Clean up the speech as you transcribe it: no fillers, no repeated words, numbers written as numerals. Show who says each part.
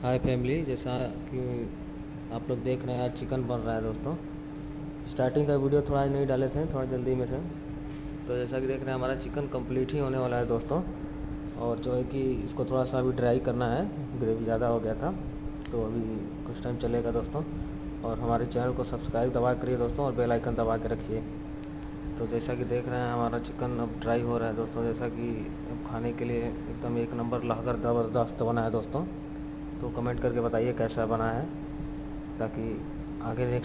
Speaker 1: हाय family, जैसा कि आप लोग देख रहे हैं आज चिकन बन रहा है दोस्तों। स्टार्टिंग का वीडियो थोड़ा नहीं डाले थे, थोड़ा जल्दी में थे। तो जैसा कि देख रहे हैं हमारा चिकन कंप्लीट ही होने वाला है दोस्तों। और जो है कि इसको थोड़ा सा अभी ड्राई करना है, ग्रेवी ज़्यादा हो गया था। तो अभी कुछ टाइम चलेगा दोस्तों। और हमारे चैनल को सब्सक्राइब दबा करिए दोस्तों, और बेल आइकन दबा के रखिए। तो जैसा कि देख रहे हैं हमारा चिकन अब ड्राई हो रहा है दोस्तों। जैसा कि अब खाने के लिए एकदम एक नंबर लहकर ज़बरदस्त बना है दोस्तों। तो कमेंट करके बताइए कैसा बना है, ताकि आगे नेक्स्ट